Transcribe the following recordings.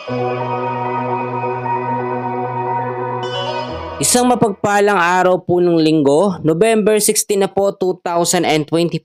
Isang mapagpalang araw po ng linggo, November 16 na po 2025.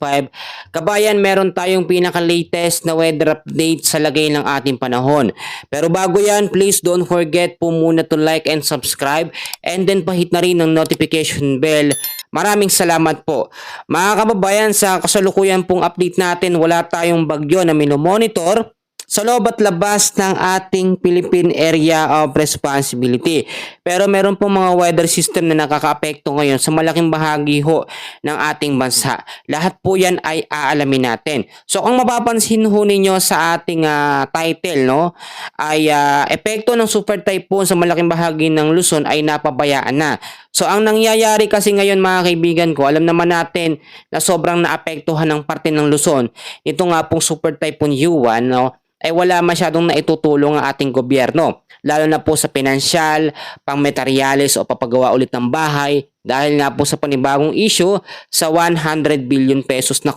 Kabayan, meron tayong pinaka-latest na weather update sa lagay ng ating panahon. Pero bago yan, please don't forget po muna to like and subscribe and then pahit na rin ng notification bell. Maraming salamat po. Mga kababayan, sa kasalukuyan pong update natin, wala tayong bagyo na minomonitor sa loob at labas ng ating Philippine Area of Responsibility. Pero meron pong mga weather system na nakakaapekto ngayon sa malaking bahagi ho ng ating bansa. Lahat po yan ay aalamin natin. So kung mapapansin ho ninyo sa ating title, no, ay epekto ng super typhoon sa malaking bahagi ng Luzon ay napabayaan na. So ang nangyayari kasi ngayon mga kaibigan ko, alam naman natin na sobrang naapektuhan ng parte ng Luzon. Ito nga pong super typhoon Yuan, no, ay wala masyadong naitutulong ang ating gobyerno, lalo na po sa pinansyal, pang-materyales o papagawa ulit ng bahay dahil nga po sa panibagong issue sa 100 billion pesos na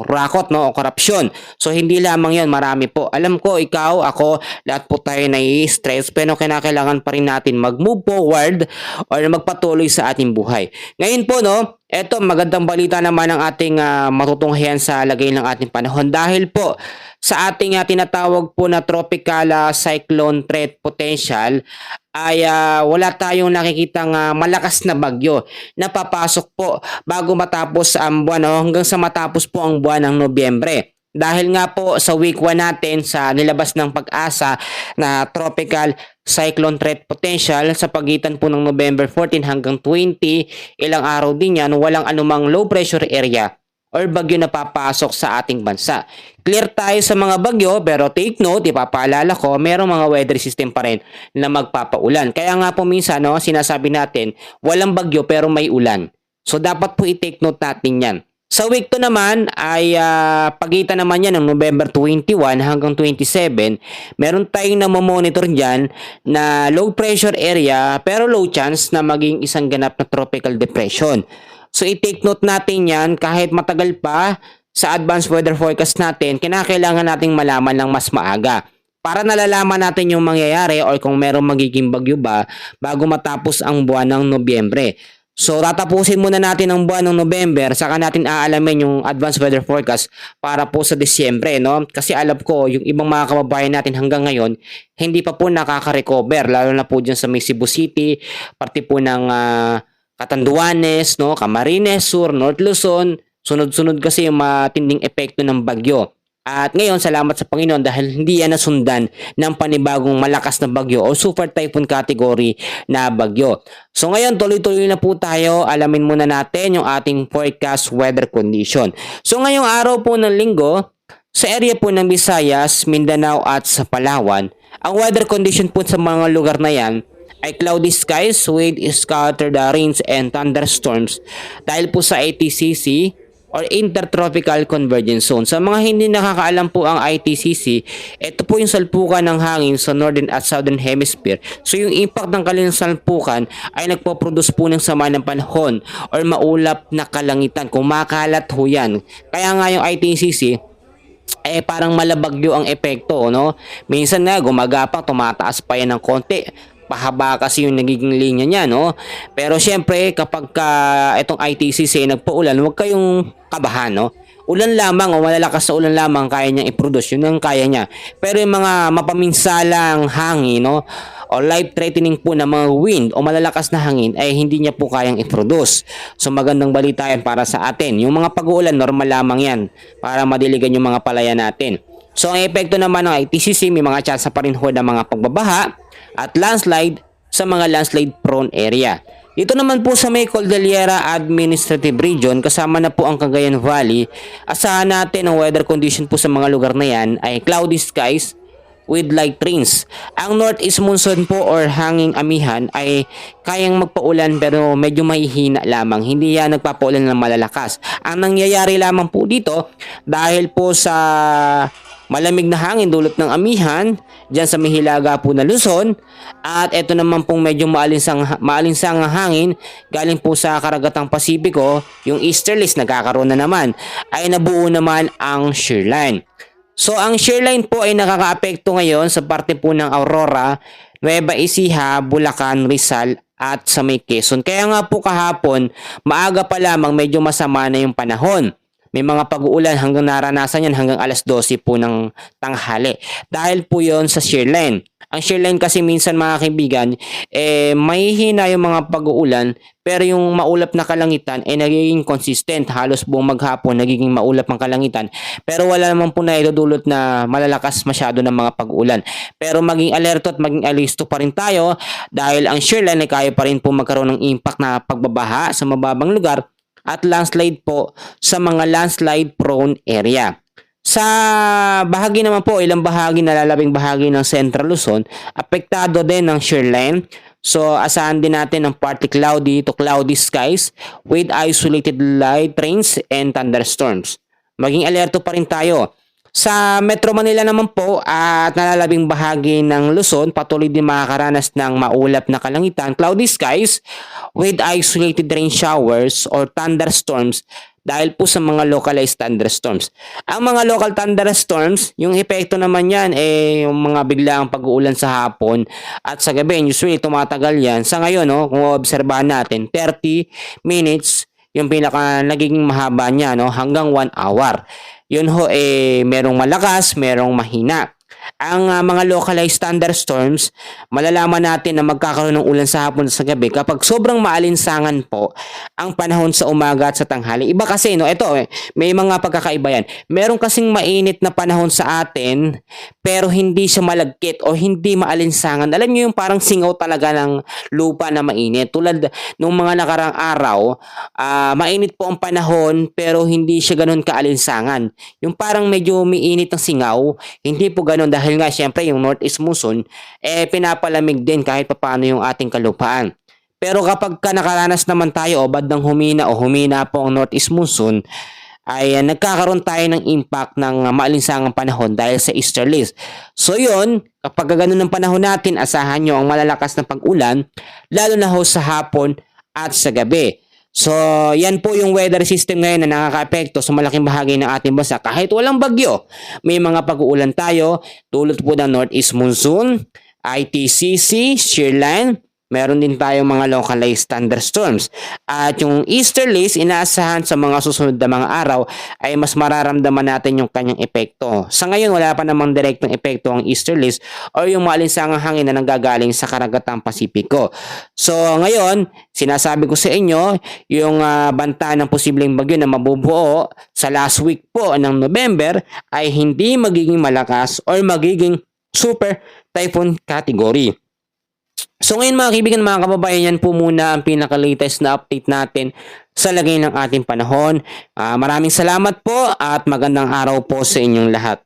rakot, no, o korupsyon. So hindi lamang yon, marami po. Alam ko, ikaw, ako, lahat po tayo nai-stress pero kinakailangan pa rin natin mag-move forward or magpatuloy sa ating buhay. Ngayon po, no, eto magandang balita naman ang ating matutunghayan sa lagay ng ating panahon dahil po sa ating tinatawag po na tropical cyclone threat potential ay wala tayong nakikitang malakas na bagyo na papasok po bago matapos ang buwan, no, hanggang sa matapos po ang buwan ng Nobyembre. Dahil nga po sa week 1 natin sa nilabas ng Pag-asa na tropical cyclone threat potential sa pagitan po ng November 14 hanggang 20, ilang araw din yan, walang anumang low pressure area or bagyo na papasok sa ating bansa. Clear tayo sa mga bagyo pero take note, ipapaalala ko, merong mga weather system pa rin na magpapaulan. Kaya nga po minsan, no, sinasabi natin, walang bagyo pero may ulan. So dapat po i-take note natin yan. Sa week 2 naman ay pagitan naman yan ng November 21 hanggang 27, meron tayong namomonitor dyan na low pressure area pero low chance na maging isang ganap na tropical depression. So i-take note natin yan kahit matagal pa sa advanced weather forecast natin, kinakailangan nating malaman ng mas maaga para nalalaman natin yung mangyayari or kung merong magiging bagyo ba bago matapos ang buwan ng Nobyembre. So tatapusin muna natin ang buwan ng November saka natin aalamin yung advanced weather forecast para po sa Disyembre, no? Kasi alam ko yung ibang mga kababayan natin hanggang ngayon hindi pa po nakaka-recover, lalo na po dyan sa may Cebu City, parte po ng Catanduanes, no, Camarines Sur, North Luzon. Sunod-sunod kasi yung matinding epekto ng bagyo. At ngayon, salamat sa Panginoon dahil hindi yan nasundan ng panibagong malakas na bagyo o super typhoon category na bagyo. So ngayon, tuloy-tuloy na po tayo. Alamin muna natin yung ating forecast weather condition. So ngayong araw po ng linggo, sa area po ng Visayas, Mindanao at sa Palawan, ang weather condition po sa mga lugar na yan ay cloudy skies with scattered rains and thunderstorms dahil po sa ITCC or Intertropical Convergence Zone. Sa mga hindi nakakaalam po ang ITCC, ito po yung salpukan ng hangin sa Northern at Southern Hemisphere. So yung impact ng kanilang salpukan ay nagpo-produce po ng sama ng panahon or maulap na kalangitan. Kumakalat ho yan. Kaya nga yung ITCC, parang malabagyo ang epekto, no? Minsan nga gumagapang, tumataas pa yan ng konti. Pahaba kasi yung nagiging linya niya, no? Pero syempre, kapag itong ITCC nagpaulan, huwag kayong kabahan, no? Ulan lamang o malalakas sa ulan lamang kaya niyang i-produce, yun ang kaya niya. Pero yung mga mapaminsalang hangin, no, o life-threatening po na mga wind o malalakas na hangin ay hindi niya po kayang i-produce. So magandang balita yan para sa atin. Yung mga pag-uulan, normal lamang yan para madiligan yung mga palaya natin. So ang epekto naman ng ITCC, may mga chance pa rin ho ng mga pagbabaha at landslide sa mga landslide prone area. Dito naman po sa may Cordillera Administrative Region, kasama na po ang Cagayan Valley, asahan natin ang weather condition po sa mga lugar na yan ay cloudy skies with light rains. Ang northeast monsoon po or hanging amihan ay kayang magpaulan pero medyo mahihina lamang. Hindi yan nagpapaulan ng malalakas. Ang nangyayari lamang po dito dahil po sa malamig na hangin dulot ng amihan dyan sa may hilaga po na Luzon, at ito naman pong medyo maalinsang hangin galing po sa karagatang Pasipiko, yung easterlies nagkakaroon na naman, ay nabuo naman ang shear line. So ang shearline po ay nakakaapekto ngayon sa parte po ng Aurora, Nueva Ecija, Bulacan, Rizal at sa may Quezon. Kaya nga po kahapon, maaga pa lamang medyo masama na yung panahon. May mga pag-uulan hanggang naranasan yan hanggang alas 12 po ng tanghali. Dahil po yon sa shearline. Ang shearline kasi minsan mga kaibigan, may hina yung mga pag-uulan pero yung maulap na kalangitan ay nagiging consistent. Halos buong maghapon nagiging maulap ang kalangitan pero wala naman po na idudulot na malalakas masyado ng mga pag-uulan. Pero maging alerto at maging alisto pa rin tayo dahil ang shearline ay kaya pa rin po magkaroon ng impact na pagbabaha sa mababang lugar at landslide po sa mga landslide prone area. Sa bahagi naman po, ilang bahagi, nalalabing bahagi ng Central Luzon, apektado din ng shearline. So, asahan din natin ng partly cloudy to cloudy skies with isolated light rains and thunderstorms. Maging alerto pa rin tayo. Sa Metro Manila naman po at nalalabing bahagi ng Luzon, patuloy din makakaranas ng maulap na kalangitan, cloudy skies with isolated rain showers or thunderstorms dahil po sa mga localized thunderstorms. Ang mga local thunderstorms, yung epekto naman yan yung mga biglaang pag-uulan sa hapon at sa gabi. Usually tumatagal yan. Sa ngayon, kung obserbahan natin, 30 minutes yung pinaka nagiging mahaba niya, hanggang 1 hour. Yun merong malakas, merong mahina. Ang mga localized thunderstorms, malalaman natin na magkakaroon ng ulan sa hapon at sa gabi kapag sobrang maalinsangan po ang panahon sa umaga at sa tanghali. Iba kasi, may mga pagkakaiba yan. Meron kasing mainit na panahon sa atin, pero hindi siya malagkit o hindi maalinsangan. Alam niyo yung parang singaw talaga ng lupa na mainit. Tulad nung mga nakarang araw, mainit po ang panahon, pero hindi siya ganun kaalinsangan. Yung parang medyo umiinit ng singaw, hindi po ganun dahil nga syempre yung northeast monsoon pinapalamig din kahit papaano yung ating kalupaan. Pero kapag nakaranas naman tayo o bandang humina po ang northeast monsoon, ay nagkakaroon tayo ng impact ng maalinsangang panahon dahil sa easterlies. So yun, kapag ganun ang panahon natin, asahan nyo ang malalakas na pag-ulan, lalo na sa hapon at sa gabi. So, yan po yung weather system ngayon na nakakaapekto sa malaking bahagi ng ating bansa. Kahit walang bagyo, may mga pag-uulan tayo tulad po ng northeast monsoon, ITCC, shearline, meron din tayong mga localized thunderstorms. At yung easterlies, inaasahan sa mga susunod na mga araw ay mas mararamdaman natin yung kanyang epekto. Sa ngayon, wala pa namang direktong epekto ang easterlies o yung maalinsangang hangin na nanggagaling sa karagatang Pasipiko. So ngayon, sinasabi ko sa inyo, yung banta ng posibleng bagyo na mabubuo sa last week po ng November ay hindi magiging malakas or magiging super typhoon category. So ngayon mga kaibigan, mga kababayan, yan po muna ang pinaka-latest na update natin sa lagay ng ating panahon. Maraming salamat po at magandang araw po sa inyong lahat.